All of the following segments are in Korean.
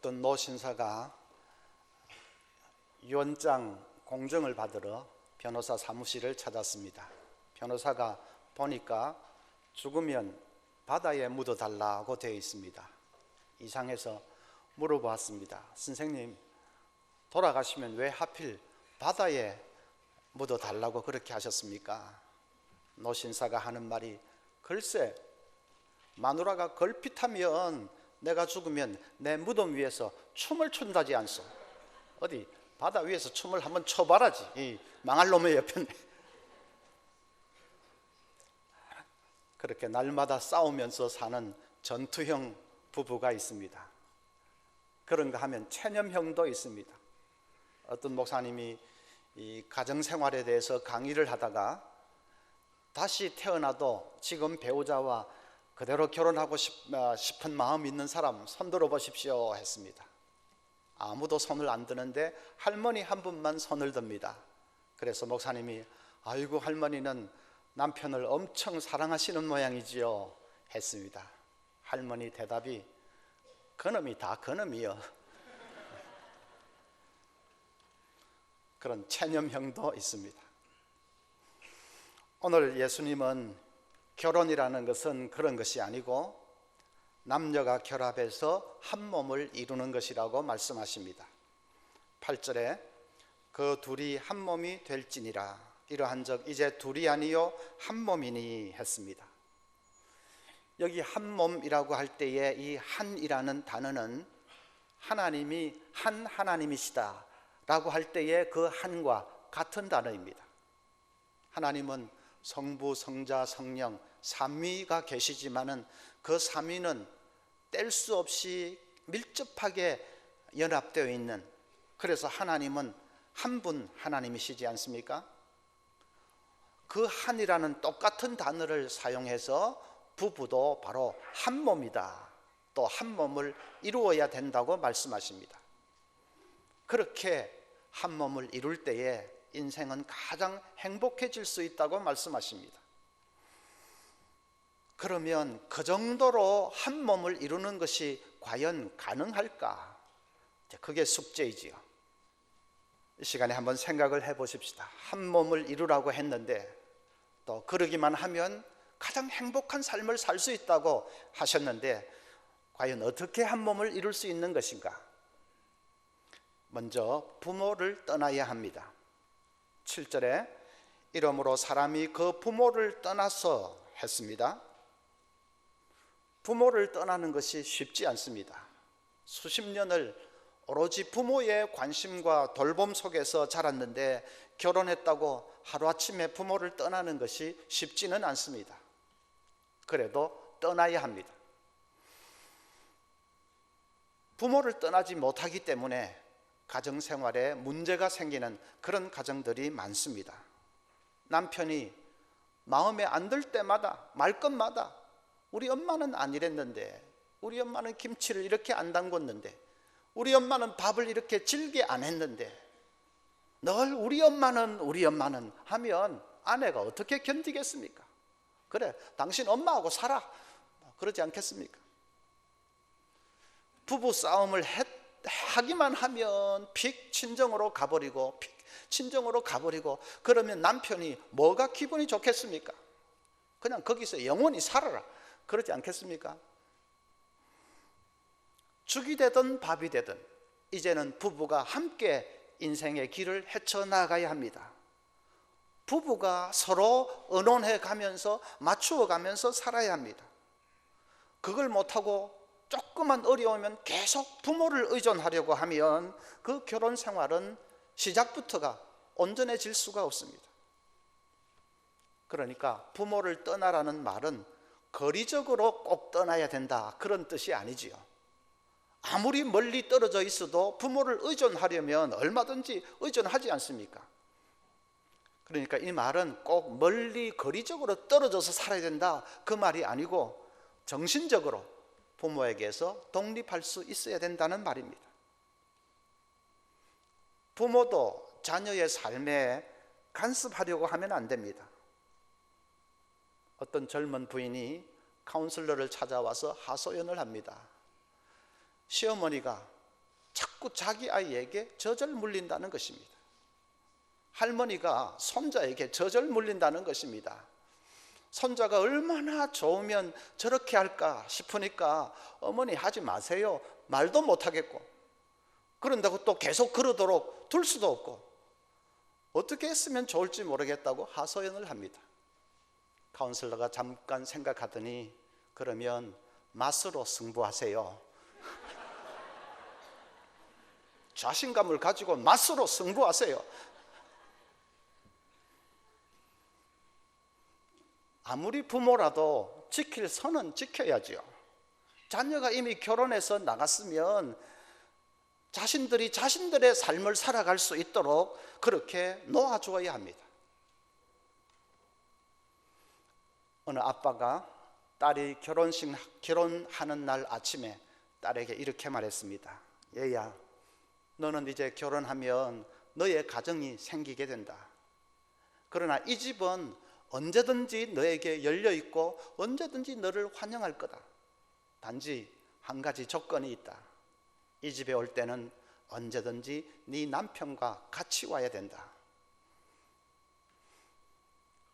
어떤 노 신사가 유언장 공증을 받으러 변호사 사무실을 찾았습니다. 변호사가 보니까 죽으면 바다에 묻어달라고 되어 있습니다. 이상해서 물어보았습니다. 선생님, 돌아가시면 왜 하필 바다에 묻어달라고 그렇게 하셨습니까? 노 신사가 하는 말이, 글쎄, 마누라가 걸핏하면 내가 죽으면 내 무덤 위에서 춤을 춘다지 않소. 어디 바다 위에서 춤을 한번 춰봐라지, 이 망할 놈의 옆에. 그렇게 날마다 싸우면서 사는 전투형 부부가 있습니다. 그런가 하면 체념형도 있습니다. 어떤 목사님이 이 가정생활에 대해서 강의를 하다가 다시 태어나도 지금 배우자와 그대로 결혼하고 싶은 마음 있는 사람 손 들어 보십시오 했습니다. 아무도 손을 안 드는데 할머니 한 분만 손을 듭니다. 그래서 목사님이, 아이고, 할머니는 남편을 엄청 사랑하시는 모양이지요 했습니다. 할머니 대답이, 그놈이 다 그놈이요. 그런 체념형도 있습니다. 오늘 예수님은 결혼이라는 것은 그런 것이 아니고 남녀가 결합해서 한 몸을 이루는 것이라고 말씀하십니다. 8절에 그 둘이 한 몸이 될지니라, 이러한즉 이제 둘이 아니요 한 몸이니 했습니다. 여기 한 몸이라고 할 때에 이 한이라는 단어는 하나님이 한 하나님이시다 라고 할 때에 그 한과 같은 단어입니다. 하나님은 성부, 성자, 성령 삼위가 계시지만은 그 삼위는 뗄 수 없이 밀접하게 연합되어 있는, 그래서 하나님은 한 분 하나님이시지 않습니까? 그 한이라는 똑같은 단어를 사용해서 부부도 바로 한 몸이다, 또 한 몸을 이루어야 된다고 말씀하십니다. 그렇게 한 몸을 이룰 때에 인생은 가장 행복해질 수 있다고 말씀하십니다. 그러면 그 정도로 한 몸을 이루는 것이 과연 가능할까? 그게 숙제이지요. 이 시간에 한번 생각을 해보십시다. 한 몸을 이루라고 했는데 또 그러기만 하면 가장 행복한 삶을 살 수 있다고 하셨는데 과연 어떻게 한 몸을 이룰 수 있는 것인가? 먼저 부모를 떠나야 합니다. 7절에 이러므로 사람이 그 부모를 떠나서 했습니다. 부모를 떠나는 것이 쉽지 않습니다. 수십 년을 오로지 부모의 관심과 돌봄 속에서 자랐는데 결혼했다고 하루아침에 부모를 떠나는 것이 쉽지는 않습니다. 그래도 떠나야 합니다. 부모를 떠나지 못하기 때문에 가정생활에 문제가 생기는 그런 가정들이 많습니다. 남편이 마음에 안 들 때마다, 말끝마다, 우리 엄마는 안 이랬는데, 우리 엄마는 김치를 이렇게 안 담궜는데, 우리 엄마는 밥을 이렇게 질게 안 했는데, 늘 우리 엄마는 하면 아내가 어떻게 견디겠습니까? 그래, 당신 엄마하고 살아, 그러지 않겠습니까? 부부 싸움을 하기만 하면 픽 친정으로 가버리고, 그러면 남편이 뭐가 기분이 좋겠습니까? 그냥 거기서 영원히 살아라, 그러지 않겠습니까? 죽이 되든 밥이 되든 이제는 부부가 함께 인생의 길을 헤쳐나가야 합니다. 부부가 서로 의논해 가면서 맞추어 가면서 살아야 합니다. 그걸 못하고 조금만 어려우면 계속 부모를 의존하려고 하면 그 결혼 생활은 시작부터가 온전해질 수가 없습니다. 그러니까 부모를 떠나라는 말은 거리적으로 꼭 떠나야 된다, 그런 뜻이 아니지요. 아무리 멀리 떨어져 있어도 부모를 의존하려면 얼마든지 의존하지 않습니까? 그러니까 이 말은 꼭 멀리 거리적으로 떨어져서 살아야 된다, 그 말이 아니고 정신적으로 부모에게서 독립할 수 있어야 된다는 말입니다. 부모도 자녀의 삶에 간섭하려고 하면 안 됩니다. 어떤 젊은 부인이 카운슬러를 찾아와서 하소연을 합니다. 시어머니가 자꾸 자기 아이에게 젖을 물린다는 것입니다. 할머니가 손자에게 젖을 물린다는 것입니다. 손자가 얼마나 좋으면 저렇게 할까 싶으니까 어머니 하지 마세요. 말도 못하겠고, 그런다고 또 계속 그러도록 둘 수도 없고, 어떻게 했으면 좋을지 모르겠다고 하소연을 합니다. 카운슬러가 잠깐 생각하더니, 그러면 맛으로 승부하세요. 자신감을 가지고 맛으로 승부하세요. 아무리 부모라도 지킬 선은 지켜야지요. 자녀가 이미 결혼해서 나갔으면 자신들이 자신들의 삶을 살아갈 수 있도록 그렇게 놓아주어야 합니다. 어느 아빠가 딸이 결혼하는 날 아침에 딸에게 이렇게 말했습니다. 얘야, 너는 이제 결혼하면 너의 가정이 생기게 된다. 그러나 이 집은 언제든지 너에게 열려있고 언제든지 너를 환영할 거다. 단지 한 가지 조건이 있다. 이 집에 올 때는 언제든지 네 남편과 같이 와야 된다.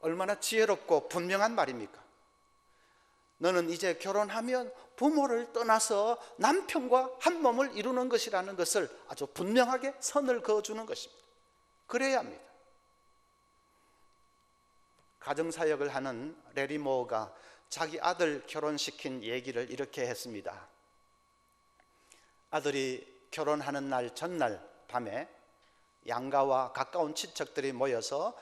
얼마나 지혜롭고 분명한 말입니까? 너는 이제 결혼하면 부모를 떠나서 남편과 한 몸을 이루는 것이라는 것을 아주 분명하게 선을 그어주는 것입니다. 그래야 합니다. 가정사역을 하는 레리 모어가 자기 아들 결혼시킨 얘기를 이렇게 했습니다. 아들이 결혼하는 날 전날 밤에 양가와 가까운 친척들이 모여서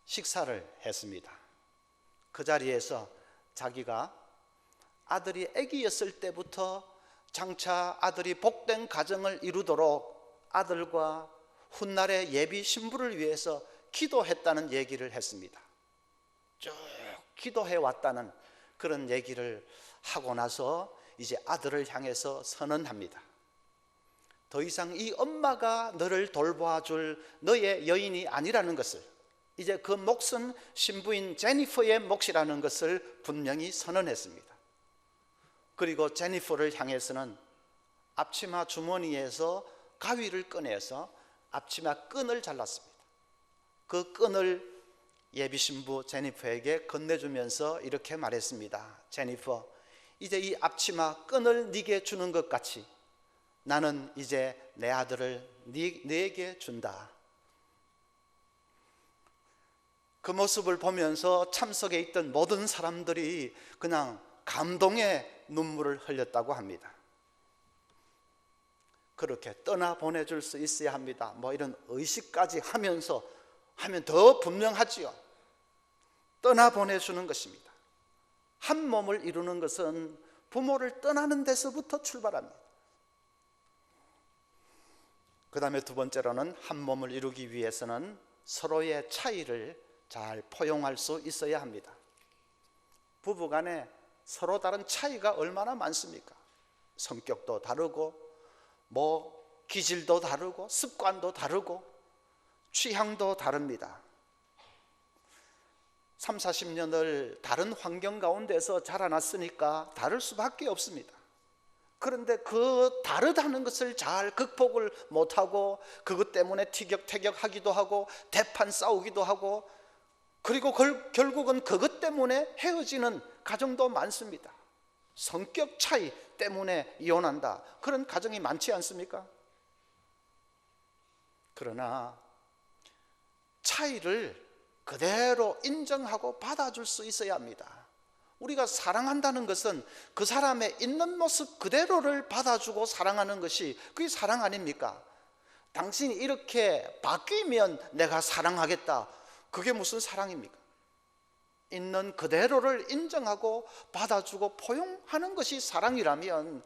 식사를 했습니다. 그 자리에서 자기가 아들이 아기였을 때부터 장차 아들이 복된 가정을 이루도록 아들과 훗날의 예비 신부를 위해서 기도했다는 얘기를 했습니다. 쭉 기도해 왔다는 그런 얘기를 하고 나서 이제 아들을 향해서 선언합니다. 더 이상 이 엄마가 너를 돌봐줄 너의 여인이 아니라는 것을, 이제 그 몫은 신부인 제니퍼의 몫이라는 것을 분명히 선언했습니다. 그리고 제니퍼를 향해서는 앞치마 주머니에서 가위를 꺼내서 앞치마 끈을 잘랐습니다. 그 끈을 예비 신부 제니퍼에게 건네주면서 이렇게 말했습니다. 제니퍼, 이제 이 앞치마 끈을 네게 주는 것 같이 나는 이제 내 아들을 네게 준다. 그 모습을 보면서 참석에 있던 모든 사람들이 그냥 감동의 눈물을 흘렸다고 합니다. 그렇게 떠나보내줄 수 있어야 합니다. 뭐 이런 의식까지 하면서 하면 더 분명하지요. 떠나보내주는 것입니다. 한 몸을 이루는 것은 부모를 떠나는 데서부터 출발합니다. 그 다음에 두 번째로는 한 몸을 이루기 위해서는 서로의 차이를 잘 포용할 수 있어야 합니다. 부부간에 서로 다른 차이가 얼마나 많습니까? 성격도 다르고 기질도 다르고 습관도 다르고 취향도 다릅니다. 3, 40년을 다른 환경 가운데서 자라났으니까 다를 수밖에 없습니다. 그런데 그 다르다는 것을 잘 극복을 못하고 그것 때문에 티격태격하기도 하고 대판 싸우기도 하고, 그리고 결국은 그것 때문에 헤어지는 가정도 많습니다. 성격 차이 때문에 이혼한다, 그런 가정이 많지 않습니까? 그러나 차이를 그대로 인정하고 받아줄 수 있어야 합니다. 우리가 사랑한다는 것은 그 사람의 있는 모습 그대로를 받아주고 사랑하는 것이 그게 사랑 아닙니까? 당신이 이렇게 바뀌면 내가 사랑하겠다, 그게 무슨 사랑입니까? 있는 그대로를 인정하고 받아주고 포용하는 것이 사랑이라면,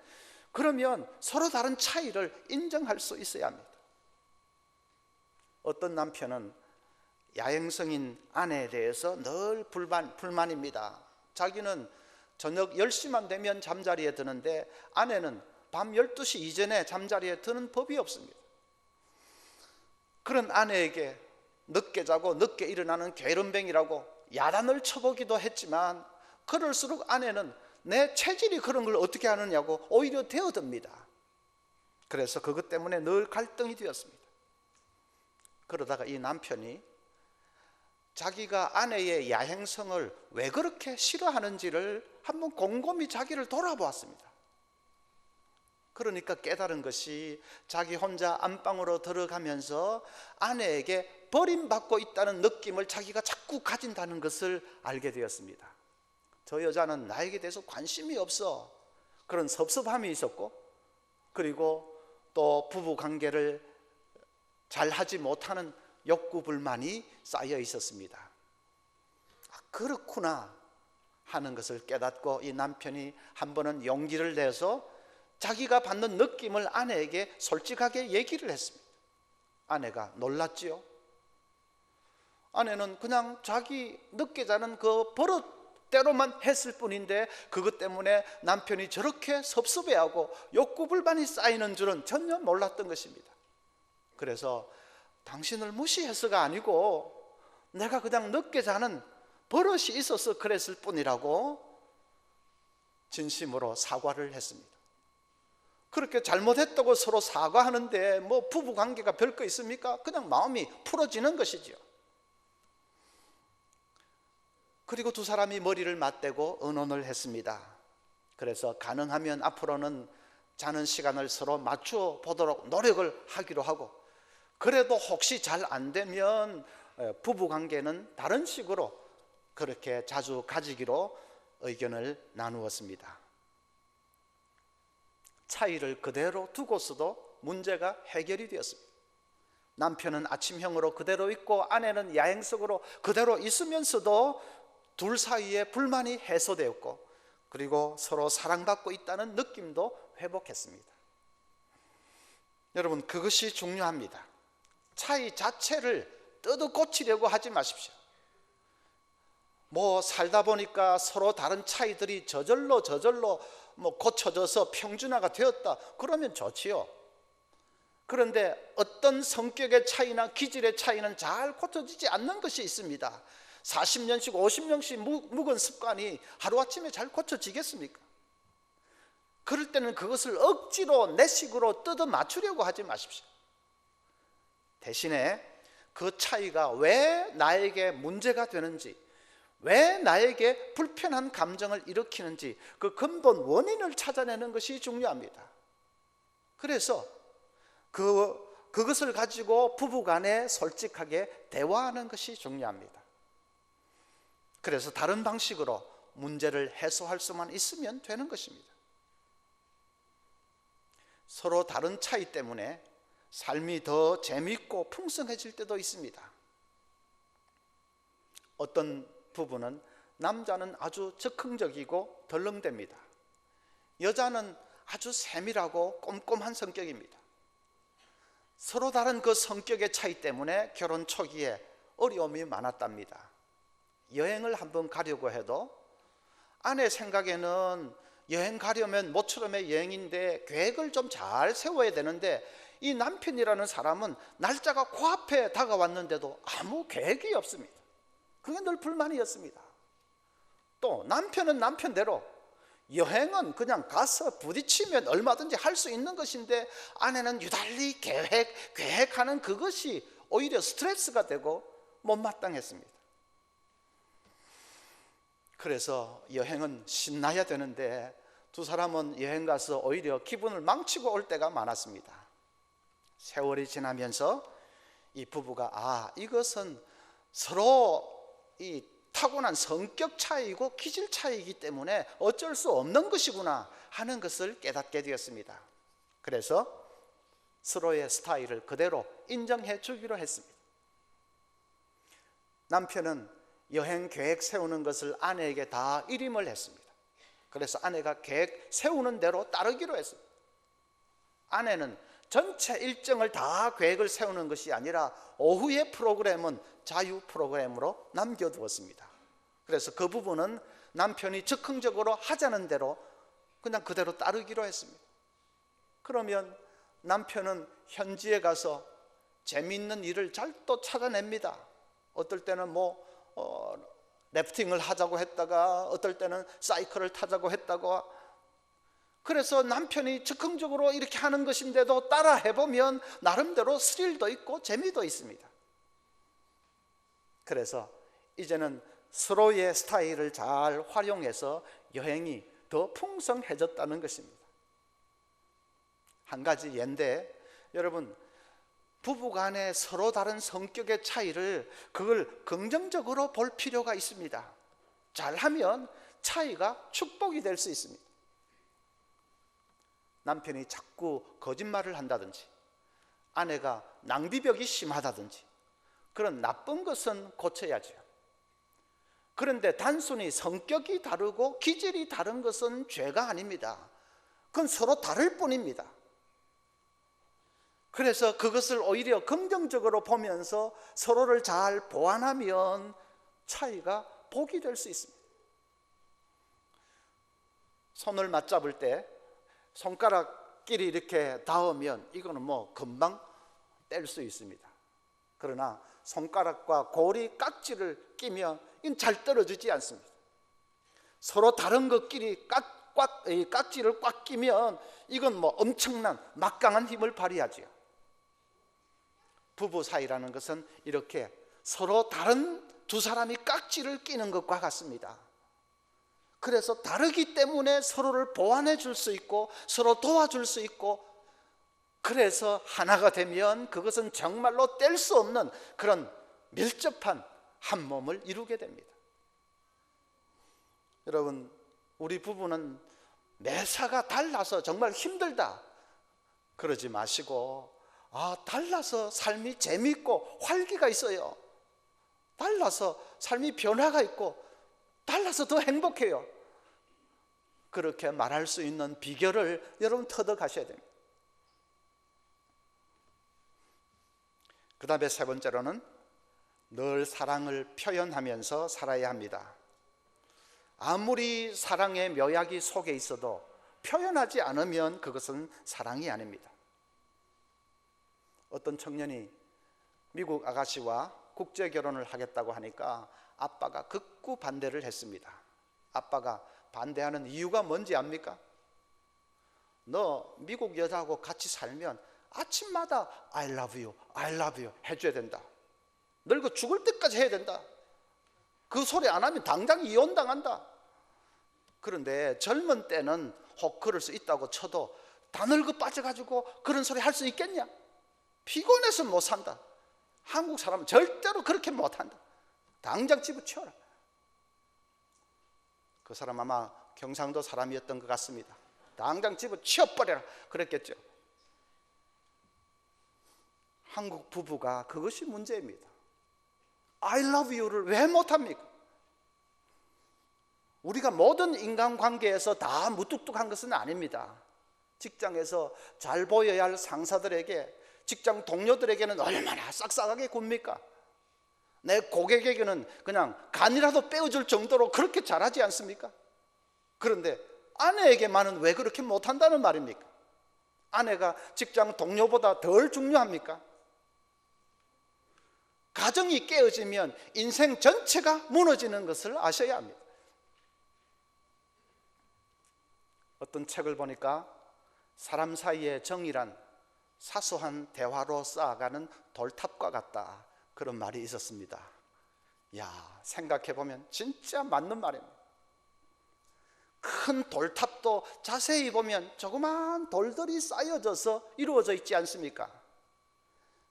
그러면 서로 다른 차이를 인정할 수 있어야 합니다. 어떤 남편은 야행성인 아내에 대해서 늘 불만입니다. 자기는 저녁 10시만 되면 잠자리에 드는데 아내는 밤 12시 이전에 잠자리에 드는 법이 없습니다. 그런 아내에게 늦게 자고 늦게 일어나는 게으름뱅이라고 야단을 쳐보기도 했지만, 그럴수록 아내는 내 체질이 그런 걸 어떻게 하느냐고 오히려 대어듭니다. 그래서 그것 때문에 늘 갈등이 되었습니다. 그러다가 이 남편이 자기가 아내의 야행성을 왜 그렇게 싫어하는지를 한번 곰곰이 자기를 돌아보았습니다. 그러니까 깨달은 것이 자기 혼자 안방으로 들어가면서 아내에게 버림받고 있다는 느낌을 자기가 자꾸 가진다는 것을 알게 되었습니다. 저 여자는 나에게 대해서 관심이 없어, 그런 섭섭함이 있었고, 그리고 또 부부 관계를 잘 하지 못하는 욕구 불만이 쌓여 있었습니다. 그렇구나 하는 것을 깨닫고 이 남편이 한 번은 용기를 내서 자기가 받는 느낌을 아내에게 솔직하게 얘기를 했습니다. 아내가 놀랐지요. 아내는 그냥 자기 늦게 자는 그 버릇대로만 했을 뿐인데 그것 때문에 남편이 저렇게 섭섭해하고 욕구 불만이 쌓이는 줄은 전혀 몰랐던 것입니다. 그래서 당신을 무시해서가 아니고 내가 그냥 늦게 자는 버릇이 있어서 그랬을 뿐이라고 진심으로 사과를 했습니다. 그렇게 잘못했다고 서로 사과하는데 뭐 부부 관계가 별거 있습니까? 그냥 마음이 풀어지는 것이지요. 그리고 두 사람이 머리를 맞대고 의논을 했습니다. 그래서 가능하면 앞으로는 자는 시간을 서로 맞춰 보도록 노력을 하기로 하고, 그래도 혹시 잘 안 되면 부부 관계는 다른 식으로 그렇게 자주 가지기로 의견을 나누었습니다. 차이를 그대로 두고서도 문제가 해결이 되었습니다. 남편은 아침형으로 그대로 있고 아내는 야행성으로 그대로 있으면서도 둘 사이에 불만이 해소되었고, 그리고 서로 사랑받고 있다는 느낌도 회복했습니다. 여러분, 그것이 중요합니다. 차이 자체를 뜯어 고치려고 하지 마십시오. 뭐 살다 보니까 서로 다른 차이들이 저절로 뭐 고쳐져서 평준화가 되었다, 그러면 좋지요. 그런데 어떤 성격의 차이나 기질의 차이는 잘 고쳐지지 않는 것이 있습니다. 40년씩 50년씩 묵은 습관이 하루아침에 잘 고쳐지겠습니까? 그럴 때는 그것을 억지로 내 식으로 뜯어 맞추려고 하지 마십시오. 대신에 그 차이가 왜 나에게 문제가 되는지, 왜 나에게 불편한 감정을 일으키는지 그 근본 원인을 찾아내는 것이 중요합니다. 그래서 그것을 가지고 부부간에 솔직하게 대화하는 것이 중요합니다. 그래서 다른 방식으로 문제를 해소할 수만 있으면 되는 것입니다. 서로 다른 차이 때문에 삶이 더 재미있고 풍성해질 때도 있습니다. 어떤 부부는 남자는 아주 적극적이고 덜렁댑니다. 여자는 아주 세밀하고 꼼꼼한 성격입니다. 서로 다른 그 성격의 차이 때문에 결혼 초기에 어려움이 많았답니다. 여행을 한번 가려고 해도 아내 생각에는 여행 가려면 모처럼의 여행인데 계획을 좀 잘 세워야 되는데, 이 남편이라는 사람은 날짜가 코앞에 다가왔는데도 아무 계획이 없습니다. 그게 늘 불만이었습니다. 또 남편은 남편대로 여행은 그냥 가서 부딪히면 얼마든지 할 수 있는 것인데, 아내는 유달리 계획하는 그것이 오히려 스트레스가 되고 못마땅했습니다. 그래서 여행은 신나야 되는데 두 사람은 여행 가서 오히려 기분을 망치고 올 때가 많았습니다. 세월이 지나면서 이 부부가 이것은 서로 이 타고난 성격 차이고 기질 차이이기 때문에 어쩔 수 없는 것이구나 하는 것을 깨닫게 되었습니다. 그래서 서로의 스타일을 그대로 인정해 주기로 했습니다. 남편은 여행 계획 세우는 것을 아내에게 다 일임을 했습니다. 그래서 아내가 계획 세우는 대로 따르기로 했습니다. 아내는 전체 일정을 다 계획을 세우는 것이 아니라 오후의 프로그램은 자유 프로그램으로 남겨두었습니다. 그래서 그 부분은 남편이 즉흥적으로 하자는 대로 그냥 그대로 따르기로 했습니다. 그러면 남편은 현지에 가서 재미있는 일을 잘 또 찾아냅니다. 어떨 때는 래프팅을 하자고 했다가, 어떨 때는 사이클을 타자고 했다가, 그래서 남편이 즉흥적으로 이렇게 하는 것인데도 따라 해보면 나름대로 스릴도 있고 재미도 있습니다. 그래서 이제는 서로의 스타일을 잘 활용해서 여행이 더 풍성해졌다는 것입니다. 한 가지 예인데, 여러분, 부부간에 서로 다른 성격의 차이를 그걸 긍정적으로 볼 필요가 있습니다. 잘하면 차이가 축복이 될 수 있습니다. 남편이 자꾸 거짓말을 한다든지, 아내가 낭비벽이 심하다든지, 그런 나쁜 것은 고쳐야죠. 그런데 단순히 성격이 다르고 기질이 다른 것은 죄가 아닙니다. 그건 서로 다를 뿐입니다. 그래서 그것을 오히려 긍정적으로 보면서 서로를 잘 보완하면 차이가 복이 될 수 있습니다. 손을 맞잡을 때 손가락끼리 이렇게 닿으면 이거는 뭐 금방 뗄 수 있습니다. 그러나 손가락과 고리 깍지를 끼면 이건 잘 떨어지지 않습니다. 서로 다른 것끼리 깍지를 꽉 끼면 이건 뭐 엄청난 막강한 힘을 발휘하죠. 부부 사이라는 것은 이렇게 서로 다른 두 사람이 깍지를 끼는 것과 같습니다. 그래서 다르기 때문에 서로를 보완해 줄 수 있고 서로 도와줄 수 있고, 그래서 하나가 되면 그것은 정말로 뗄 수 없는 그런 밀접한 한 몸을 이루게 됩니다. 여러분, 우리 부부는 매사가 달라서 정말 힘들다 그러지 마시고, 달라서 삶이 재미있고 활기가 있어요. 달라서 삶이 변화가 있고 달라서 더 행복해요. 그렇게 말할 수 있는 비결을 여러분 터득하셔야 됩니다. 그 다음에 세 번째로는 늘 사랑을 표현하면서 살아야 합니다. 아무리 사랑의 묘약이 속에 있어도 표현하지 않으면 그것은 사랑이 아닙니다. 어떤 청년이 미국 아가씨와 국제 결혼을 하겠다고 하니까 아빠가 극구 반대를 했습니다. 아빠가 반대하는 이유가 뭔지 압니까? 너 미국 여자하고 같이 살면 아침마다 I love you, I love you 해줘야 된다. 늙어 죽을 때까지 해야 된다. 그 소리 안 하면 당장 이혼당한다. 그런데 젊은 때는 혹 그럴 수 있다고 쳐도 다 늙어 빠져가지고 그런 소리 할 수 있겠냐? 피곤해서 못 산다. 한국 사람은 절대로 그렇게 못한다. 당장 집어치워라. 그 사람 아마 경상도 사람이었던 것 같습니다. 당장 집어치워버려라 그랬겠죠. 한국 부부가 그것이 문제입니다. I love you를 왜 못합니까? 우리가 모든 인간관계에서 다 무뚝뚝한 것은 아닙니다. 직장에서 잘 보여야 할 상사들에게, 직장 동료들에게는 얼마나 싹싹하게 굽니까? 내 고객에게는 그냥 간이라도 빼어줄 정도로 그렇게 잘하지 않습니까? 그런데 아내에게만은 왜 그렇게 못한다는 말입니까? 아내가 직장 동료보다 덜 중요합니까? 가정이 깨어지면 인생 전체가 무너지는 것을 아셔야 합니다. 어떤 책을 보니까 사람 사이의 정이란 사소한 대화로 쌓아가는 돌탑과 같다, 그런 말이 있었습니다. 생각해보면 진짜 맞는 말입니다. 큰 돌탑도 자세히 보면 조그만 돌들이 쌓여져서 이루어져 있지 않습니까?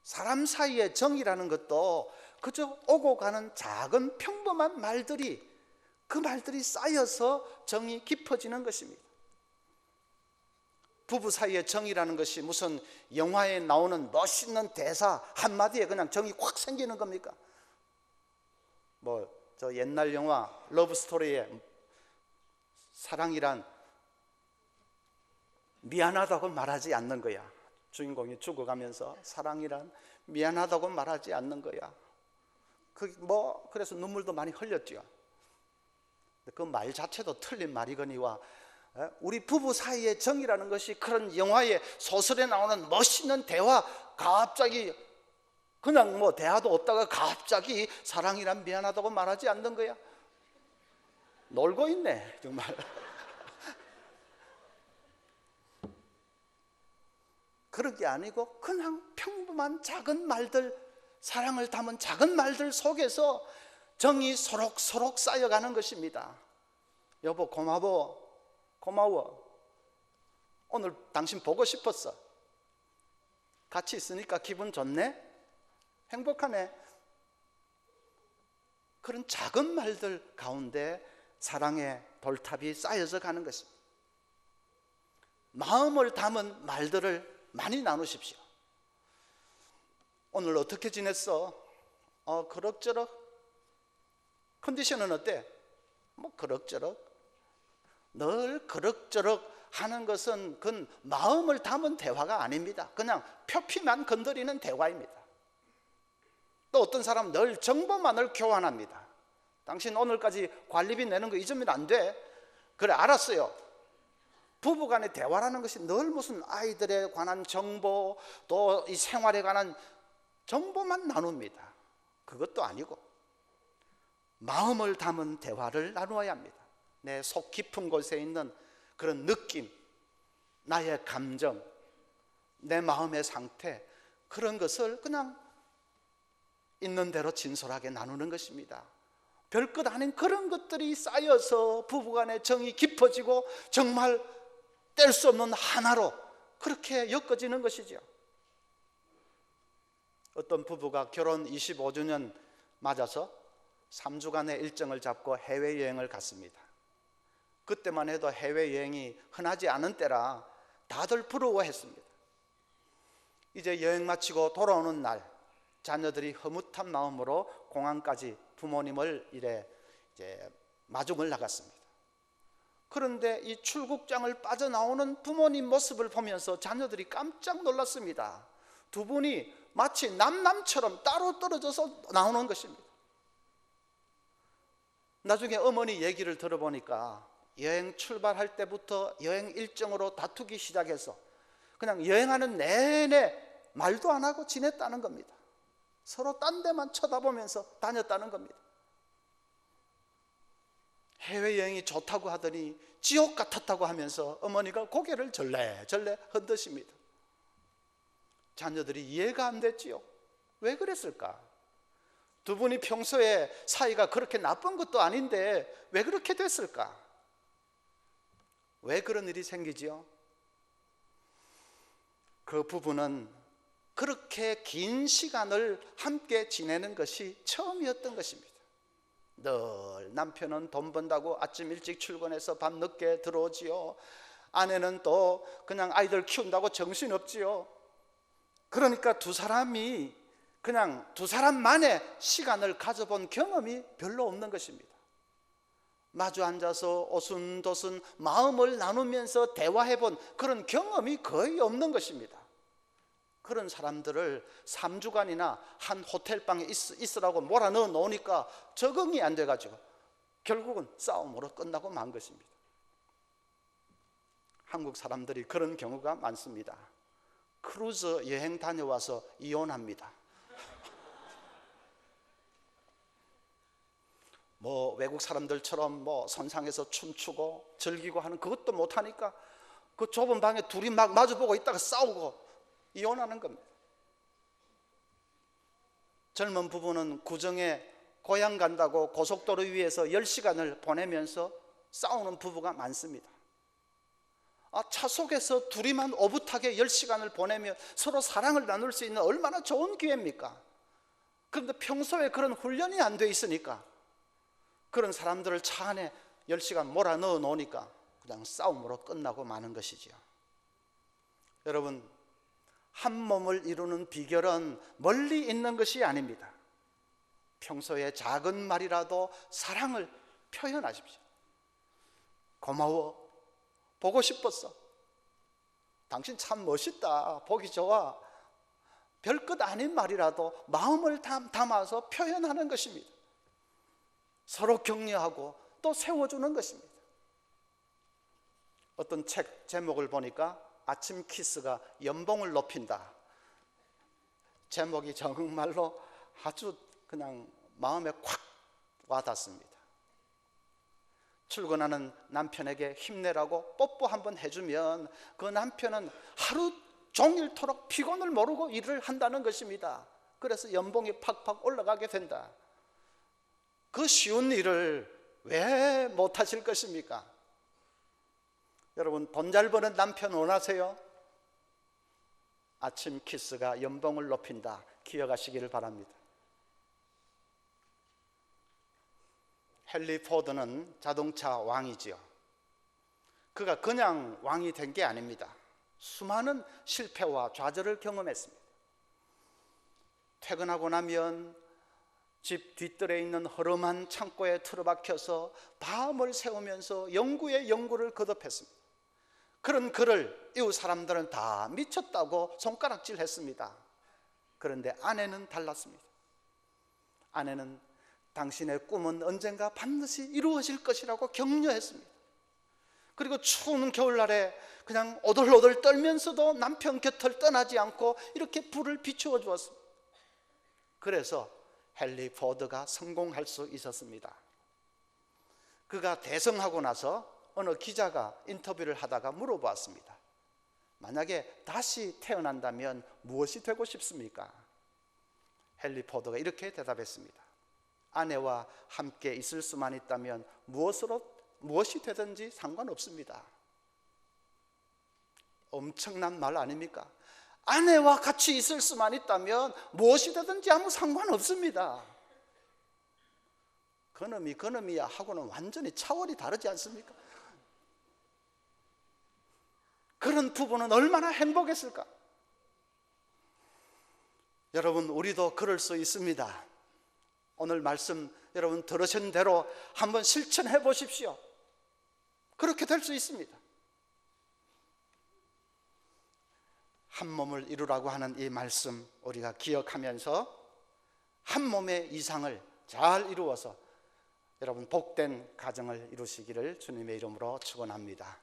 사람 사이의 정이라는 것도 그저 오고 가는 작은 평범한 말들이, 그 말들이 쌓여서 정이 깊어지는 것입니다. 부부 사이의 정이라는 것이 무슨 영화에 나오는 멋있는 대사 한마디에 그냥 정이 확 생기는 겁니까? 저 옛날 영화 러브스토리에 사랑이란 미안하다고 말하지 않는 거야. 주인공이 죽어가면서 사랑이란 미안하다고 말하지 않는 거야. 그래서 눈물도 많이 흘렸죠. 그 말 자체도 틀린 말이거니와, 우리 부부 사이의 정이라는 것이 그런 영화의 소설에 나오는 멋있는 대화, 갑자기 그냥 대화도 없다가 갑자기 사랑이란 미안하다고 말하지 않는 거야. 놀고 있네 정말. 그런 게 아니고 그냥 평범한 작은 말들, 사랑을 담은 작은 말들 속에서 정이 소록소록 쌓여가는 것입니다. 여보 고마워. 오늘 당신 보고 싶었어. 같이 있으니까 기분 좋네. 행복하네. 그런 작은 말들 가운데 사랑의 돌탑이 쌓여져 가는 것입니다. 마음을 담은 말들을 많이 나누십시오. 오늘 어떻게 지냈어? 그럭저럭. 컨디션은 어때? 뭐 그럭저럭. 늘 그럭저럭 하는 것은 그건 마음을 담은 대화가 아닙니다. 그냥 표피만 건드리는 대화입니다. 또 어떤 사람은 늘 정보만을 교환합니다. 당신 오늘까지 관리비 내는 거 잊으면 안 돼. 그래 알았어요. 부부간의 대화라는 것이 늘 무슨 아이들에 관한 정보, 또 이 생활에 관한 정보만 나눕니다. 그것도 아니고 마음을 담은 대화를 나누어야 합니다. 내 속 깊은 곳에 있는 그런 느낌, 나의 감정, 내 마음의 상태, 그런 것을 그냥 있는 대로 진솔하게 나누는 것입니다. 별것 아닌 그런 것들이 쌓여서 부부간의 정이 깊어지고 정말 뗄 수 없는 하나로 그렇게 엮어지는 것이죠. 어떤 부부가 결혼 25주년 맞아서 3주간의 일정을 잡고 해외여행을 갔습니다. 그때만 해도 해외여행이 흔하지 않은 때라 다들 부러워했습니다. 이제 여행 마치고 돌아오는 날, 자녀들이 흐뭇한 마음으로 공항까지 부모님을 이제 마중을 나갔습니다. 그런데 이 출국장을 빠져나오는 부모님 모습을 보면서 자녀들이 깜짝 놀랐습니다. 두 분이 마치 남남처럼 따로 떨어져서 나오는 것입니다. 나중에 어머니 얘기를 들어보니까 여행 출발할 때부터 여행 일정으로 다투기 시작해서 그냥 여행하는 내내 말도 안 하고 지냈다는 겁니다. 서로 딴 데만 쳐다보면서 다녔다는 겁니다. 해외여행이 좋다고 하더니 지옥 같았다고 하면서 어머니가 고개를 절레절레 흔드십니다. 자녀들이 이해가 안 됐지요. 왜 그랬을까? 두 분이 평소에 사이가 그렇게 나쁜 것도 아닌데 왜 그렇게 됐을까? 왜 그런 일이 생기지요? 그 부부는 그렇게 긴 시간을 함께 지내는 것이 처음이었던 것입니다. 늘 남편은 돈 번다고 아침 일찍 출근해서 밤 늦게 들어오지요. 아내는 또 그냥 아이들 키운다고 정신없지요. 그러니까 두 사람이 그냥 두 사람만의 시간을 가져본 경험이 별로 없는 것입니다. 마주 앉아서 오순도순 마음을 나누면서 대화해본 그런 경험이 거의 없는 것입니다. 그런 사람들을 3주간이나 한 호텔방에 있으라고 몰아넣어 놓으니까 적응이 안 돼가지고 결국은 싸움으로 끝나고 만 것입니다. 한국 사람들이 그런 경우가 많습니다. 크루즈 여행 다녀와서 이혼합니다. 뭐 외국 사람들처럼 뭐 선상에서 춤추고 즐기고 하는 그것도 못하니까 그 좁은 방에 둘이 막 마주보고 있다가 싸우고 이혼하는 겁니다. 젊은 부부는 구정에 고향 간다고 고속도로 위에서 10시간을 보내면서 싸우는 부부가 많습니다. 차 속에서 둘이만 오붓하게 10시간을 보내며 서로 사랑을 나눌 수 있는 얼마나 좋은 기회입니까? 그런데 평소에 그런 훈련이 안 돼 있으니까 그런 사람들을 차 안에 10시간 몰아넣어 놓으니까 그냥 싸움으로 끝나고 마는 것이죠. 여러분, 한 몸을 이루는 비결은 멀리 있는 것이 아닙니다. 평소에 작은 말이라도 사랑을 표현하십시오. 고마워, 보고 싶었어, 당신 참 멋있다, 보기 좋아. 별것 아닌 말이라도 마음을 담아서 표현하는 것입니다. 서로 격려하고 또 세워주는 것입니다. 어떤 책 제목을 보니까 아침 키스가 연봉을 높인다. 제목이 정말로 아주 그냥 마음에 콱 와닿습니다. 출근하는 남편에게 힘내라고 뽀뽀 한번 해주면 그 남편은 하루 종일토록 피곤을 모르고 일을 한다는 것입니다. 그래서 연봉이 팍팍 올라가게 된다. 그 쉬운 일을 왜 못하실 것입니까? 여러분, 돈 잘 버는 남편 원하세요? 아침 키스가 연봉을 높인다. 기억하시기를 바랍니다. 헨리 포드는 자동차 왕이지요. 그가 그냥 왕이 된 게 아닙니다. 수많은 실패와 좌절을 경험했습니다. 퇴근하고 나면 집 뒷뜰에 있는 허름한 창고에 틀어박혀서 밤을 새우면서 연구에 연구를 거듭했습니다. 그런 그를 이웃 사람들은 다 미쳤다고 손가락질했습니다. 그런데 아내는 달랐습니다. 아내는 당신의 꿈은 언젠가 반드시 이루어질 것이라고 격려했습니다. 그리고 추운 겨울날에 그냥 오돌오돌 떨면서도 남편 곁을 떠나지 않고 이렇게 불을 비추어 주었습니다. 그래서 헨리 포드가 성공할 수 있었습니다. 그가 대성하고 나서 어느 기자가 인터뷰를 하다가 물어보았습니다. 만약에 다시 태어난다면 무엇이 되고 싶습니까? 헨리 포드가 이렇게 대답했습니다. 아내와 함께 있을 수만 있다면 무엇이 되든지 상관없습니다. 엄청난 말 아닙니까? 아내와 같이 있을 수만 있다면 무엇이 되든지 아무 상관없습니다. 그놈이야 하고는 완전히 차원이 다르지 않습니까? 그런 부부는 얼마나 행복했을까? 여러분, 우리도 그럴 수 있습니다. 오늘 말씀 여러분 들으신 대로 한번 실천해 보십시오. 그렇게 될 수 있습니다. 한 몸을 이루라고 하는 이 말씀 우리가 기억하면서 한 몸의 이상을 잘 이루어서 여러분 복된 가정을 이루시기를 주님의 이름으로 축원합니다.